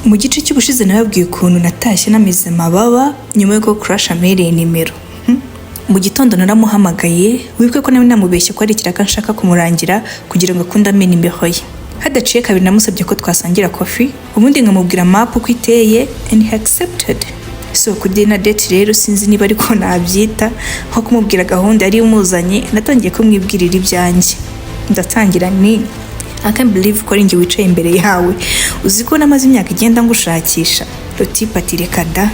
Mu gice cy'ubushize nababwiye ukuntu natashye namize mababa nyuma yuko crush amereye nimero. Mu gitondo naramuhamagaye, wibuke ko nawe namubeshye ko ari ikiraka nshaka kumurangira kugira ngo akunde amenye imbeho ye. Hadaciye kabiri namusabye ko twasangira coffee, ubundi nkamubwira map uko iteye and he accepted. So kuri na date rero sinzi niba ariko nabyita nko kumubwira gahunda yari umuzanye, natangiye kumwibwirira ibyanjye. Ndatangira ni I can't believe ko ringe wicaye imbere yawe. Uzi ko namaze imyaka igenda ngushakisha. Rotipa ati reka da.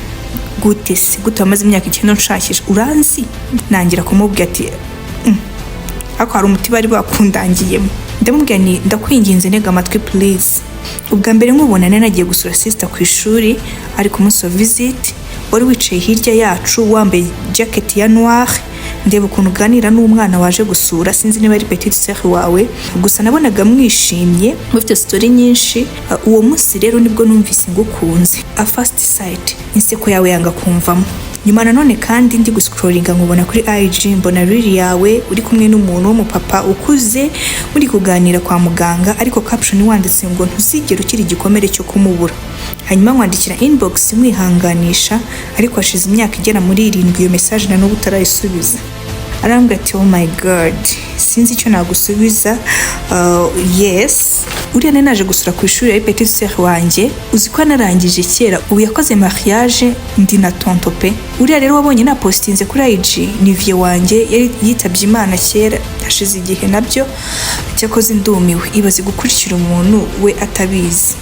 Gute se gute wamaze imyaka igenda nshakisha uranzi? Nangira kumubwira ati ako hari umuti bari bakundangiyemo. Ndamubwira ni ndakwinginze ntega amatwi please. Ubwa mbere nkubona nagiye gusura sister ku ishuri ari ku munsi wa visit, wari wicaye hirya yacu wambaye jacket ya noir. Ndeba ukuntu uganira n'umwana waje gusura, sinzi niba ari petite sœur wawe, gusa nabonaga mwishimye mufite story nyinshi. Uwo munsi rero nibwo numvise ngukunze a first sight, inseko yawe yanga kumvamo. Nyuma nanone kandi ndi guscrollinga nkubona kuri IG, mbona reel yawe uri kumwe n'umuntu w'umupapa ukuze muri kuganira kwa muganga, ariko caption wanditse ngo ntuzigera ukiri igikomere cyo kumubura. Hanyuma nkwandikira inbox mwihanganisha, ariko hashize imyaka igera muri 7 iyo message na n'ubu utarayisubiza. Arambwira ati oh my god, sinzi icyo nagusubiza. Yes, uriya naje gusura ku ishuri ya petite sœur wanjye, uzi ko narangije kera, ubu yakoze mariage ndi na tonto pe. Uriya rero wabonye na postinze kuri IG ni vie wanjye yitabye Imana kera hashize igihe nabyo, cyakoze ndumiwe. Ibaze gukurikira umuntu we atabizi.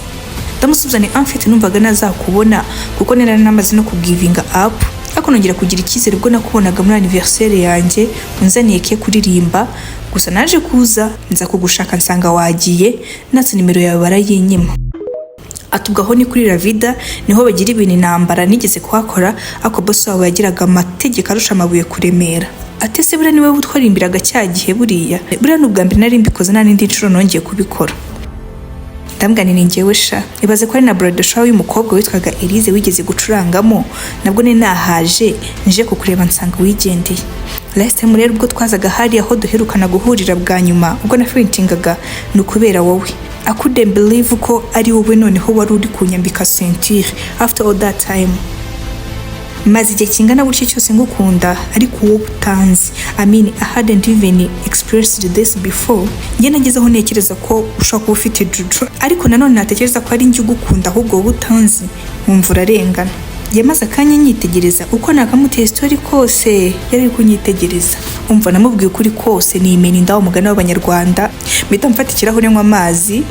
Ndamusubiza ni amfite numvaga nazakubona kuko nari namaze no kugivinga up, ako nongera kugira icyizere ubwo nakubonaga muri anniversaire yanjye unzaniye ke kuririmba. Gusa naje kuza nza kugushaka nsanga wagiye, natse nimero yawe barayinyima. Atubwaho ni kuri Ravida niho bagira ibintu intambara nigeze kuhakora, ako boss wawe yagiraga amategeko arusha amabuye kuremera. Atese buriya niwe utwarimbiraga cyagihe buriya n'ubwa mbere nari mbikoze nta n'indi nshuro nongeye kubikora. Ndambwani ni njyewe sha, ibaze ko ari na brother show y'umukobwa witwaga Elise wigeze gucurangamo, nabwo ni nahaje nje kukureba nsanga wigendeye. Last time rero ubwo twazaga hari aho duherukana guhurira bwa nyuma, ubwo na faintingaga nukubera wowe. I couldn't believe ko ari wowe noneho wari uri kunyambika ceinture after all that time. Maze igihe kingana gutyo cyose ngukunda, ariko wowe utanzi. I mean I hadn't even experienced this before. Njye nagezeho ntekereza ko ushaka kuba ufite juju, ariko nanone natekereza ko ari njye ugukunda ahubwo wowe utanzi. Mumvura arengana. Yamaze akanya nyitegereza uko nakamuteye story kose, yari kunyitegereza. Umva namubwiye ukuri kose ni imeni ndawo mugana w'abanyarwanda. Mpita mfata ikirahure nywa amazi,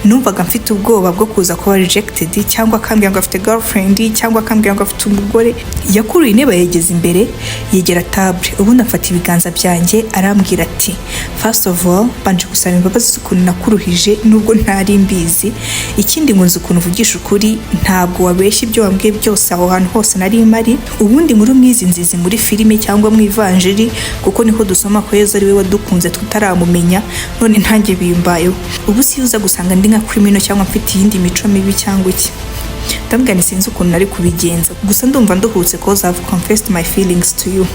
numvaga mfite ubwoba bwo kuza kuba rejected, cyangwa akambwira ngo afite girlfriend, cyangwa akambwira ngo afite umugore. Yakuruye intebe yegeze imbere, yegera table, ubundi afata ibiganza byanjye arambwira ati first of all banje gusaba imbabazi z'ukuntu nakuruhije nubwo ntari mbizi. Ikindi ngo nzi ukuntu uvugisha ukuri, ntabwo wabeshye ibyo wambwiye byose aho hantu hose nari mari. Ubundi nkuru mwizi nzizi muri filime cyangwa mu ivanjiri, kuko niho dusoma ko Yesu ari we wadukunze tutaramumenya, none ntange bimbayeho. Ubu si uza gusanga ndi nka criminal cyangwa mfite iyindi mico mibi cyangwa iki. Ndambwira sinzi ukuntu nari kubigenza, gusa ndumva nduhutse cause I've confessed my feelings to you.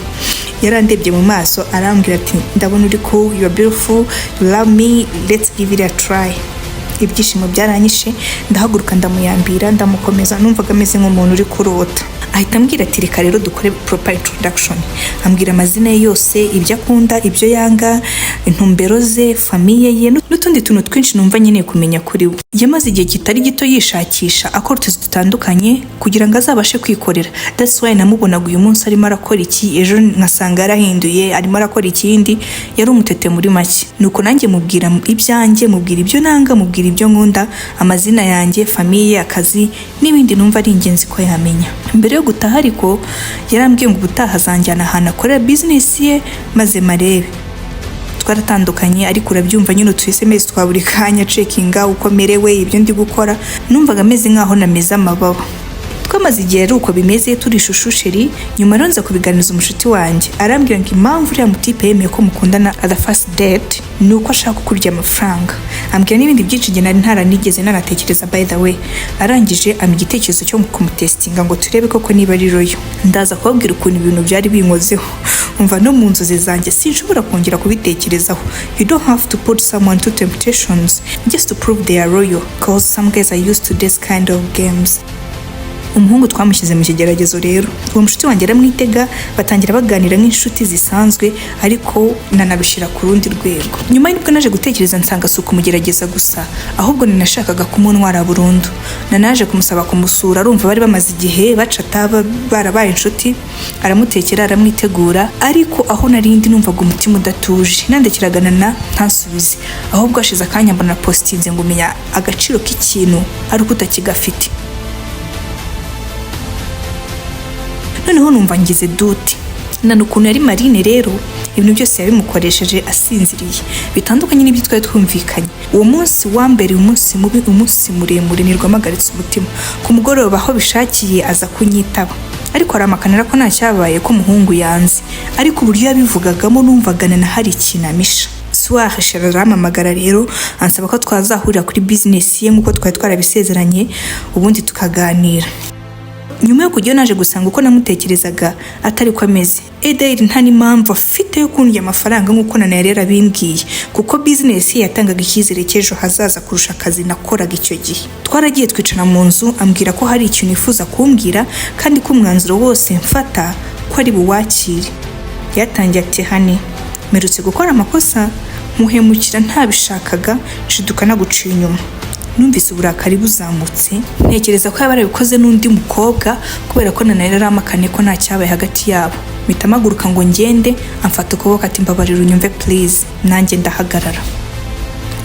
Yarandebye mu maso arambwira ati ndabona uri cool, you are beautiful, you love me, let's give it a try. Ibyishimo byaranyishe, ndahaguruka ndamuyambira ndamukomeza, numvaga ameze nk'umuntu uri kurota. Ahita ambwira ati reka rero dukore proper introduction. Ambwira amazina ye yose, ibyo akunda, ibyo yanga, intumbero ze, famille ye n'utundi tuntu twinshi numva nyine kumenya kuri we. Yamaze igihe kitari gito yishakisha akora utuzi dutandukanye kugira ngo azabashe kwikorera. That's why namubonaga uyu munsi arimo arakora iki, ejo nkasanga yarahinduye arimo arakora ikindi. Yari umutete muri make. Nuko nanjye mubwira ibyanjye, mubwira ibyo nanga, mubwira ibyo nkunda, amazina yanjye, famille, akazi n'ibindi numva ari ingenzi ko yamenya. Mbere yo gutaha ariko yarambwiye ngo ubutaha zanjyana ahantu akorera business ye maze marebe. Twaratandukanye ariko urabyumva nyine utu SMS twa buri kanya checkinga uko merewe ibyo ndi gukora, numvaga ameze nkaho nameze amababa. amaze igihe ari uko bimeze turi ishushu sheri, nyuma ronza kubiganiriza umushuti wanjye arambwira ngo impamvu uriya mutipe yemeye ko mukundana at the first date ni uko ashaka kurya amafaranga. Ambwira n'ibindi byinshi njye nari ntaranigeze nanatekereza by the way. Arangije ama igitekerezo cyo kumutestinga ngo turebe koko niba ari royo. Ndaza kubabwira ukuntu ibintu byari binkozeho. Umva no mu nzozi zanjye sinshobora kongera kubitekerezaho. You don't have to put someone to temptations just to prove they are royal, cause some guys are used to this kind of games. Umuhungu twamushyize mu kigeragezo rero. Uwo mushuti wanjye aramwitega, batangira baganira nk'inshuti zisanzwe, ariko nanabishira ku rundi rwego. Nyuma y'ibwo naje gutekereza nsanga suko mugerageza gusa, ahubwo ninashakaga kumuntwara burundu. Nanaje kumusaba kumusura, arumva bari bamaze igihe bacata barabaye inshuti, aramutekera aramwitegura, ariko aho narindi numvaga umutima udatuje. Nandekiragana na ntansubize, ahubwo ashize akanya mbona postinze ngo menya agaciro k'ikintu ari uko utakigafite. Noneho numva ngize duti ukuntu yari Marine rero ibintu byose yabimukoresheje asinziriye bitandukanye n'ibyo twari twumvikanye. Uwo munsi wambere umunsi mubi, umunsi muremure nirwamagaritse umutima. Ku mugoroba aho bishakiye aza kunyitaba, ariko aramakanira ko nta cyabaye ko muhungu yanze, ariko uburyo yabivugagamo numvagana na hari ikinamisha. Soir sharamamagara rero ansaba ko twazahurira kuri business ye nkuko twari twarabisezeranye, ubundi tukaganira. Nyuma yo kujya naje gusanga uko namutekerezaga atari ko ameze. Edair nta n'impamvu afite yo kundya amafaranga nkuko nana yari yarabimbwiye, kuko business ye yatangaga icyizere cy'ejo hazaza kurusha akazi nakoraga icyo gihe. Twaragiye twicara mu nzu, ambwira ko hari ikintu nifuza kumbwira kandi ko umwanzuro wose mfata ko ari buwakire. Yatangiye ati hani merutse gukora amakosa, muhemukira ntabishakaga, nshiduka naguciye inyuma. Numvise uburakari buzamutse, ntekereza ko yabarabikoze n'undi mukobwa kubera ko nana yari amakane ko nta cyabaye hagati yabo. Mitamaguruka ngo ngende, amfata ukuboko ati mbabarira unyumve please. Nanjye ndahagarara.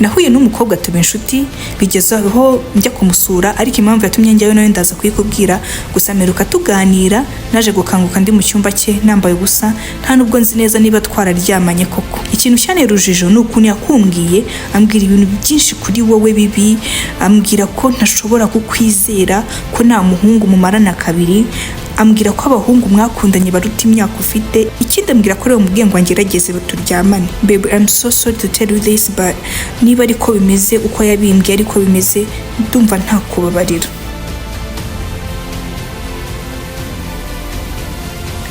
Nahuye n'umukobwa tuba inshuti, bigezaho njya kumusura, ariko impamvu yatumye njyayo nayo ndaza kuyikubwira. Gusa meruka tuganira, naje gukanguka ndi mu cyumba cye nambaye ubusa, nta nubwo nzi neza niba twararyamanye koko. Ikintu cyane rujijo nukuntu yakumbwiye, ambwira ibintu byinshi kuri wowe bibi, ambwira ko ntashobora kukwizera, ko nta muhungu mumarana kabiri, ambwira ko abahungu mwakundanye baruta imyaka ufite. Ikindi ambwira ko rero mubwiye ngo ngerageze turyamane. Baby, I'm so sorry to tell you this, but niba ariko bimeze uko yabimbwiye ariko bimeze, ndumva nta kubabarira.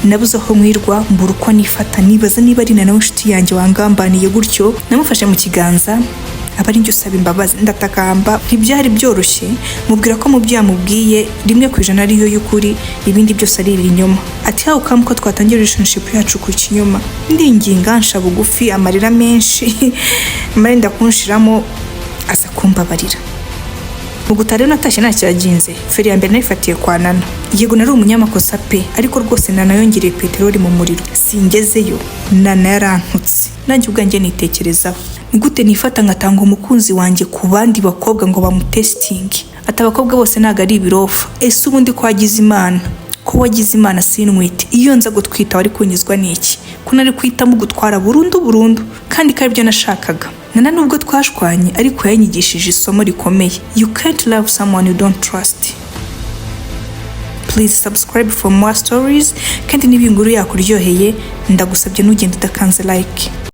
Nabuze aho mwirwa, mbura uko nifata, nibaza niba ari nawe inshuti yanjye wangambaniye gutyo. Namufashe mu kiganza, abari njye usaba imbabazi, ndatakamba. Ntibyari byoroshye, mubwira ko mubyo yamubwiye 1% ariyo y'ukuri, ibindi byose ari ibinyoma. Ati how come ko twatangiye relationship yacu ku kinyoma? Ndinginga nsha bugufi, amarira menshi marenda kunshiramo, aza kumbabarira. Mugutare natashye nakiraginze, feri ya mbere nayifatiye kwa Nana. Yego nari umunyamakosa pe, ariko rwose Nana yongereye peteroli mu muriro. Singezeyo, Nana yarantutse. Nanjye ubwanjye nitekerezaho, nigute nifata ngatanga umukunzi wanjye ku bandi bakobwa ngo bamutesting? Ati abakobwa bose naga ari ibirofa. Ese ubundi ko wagize Imana? Ko wagize Imana sinwite, iyo nza gutwita wari kunyizwa n'iki? Ko nari kwitamo gutwara burundu kandi kari byo nashakaga. Nana nubwo twashwanye, ariko yanyigishije isomo rikomeye. You can't love someone you don't trust. Please subscribe for more stories, kandi niba inkuru yakuryoheye ndagusabye ntugende udakanze like.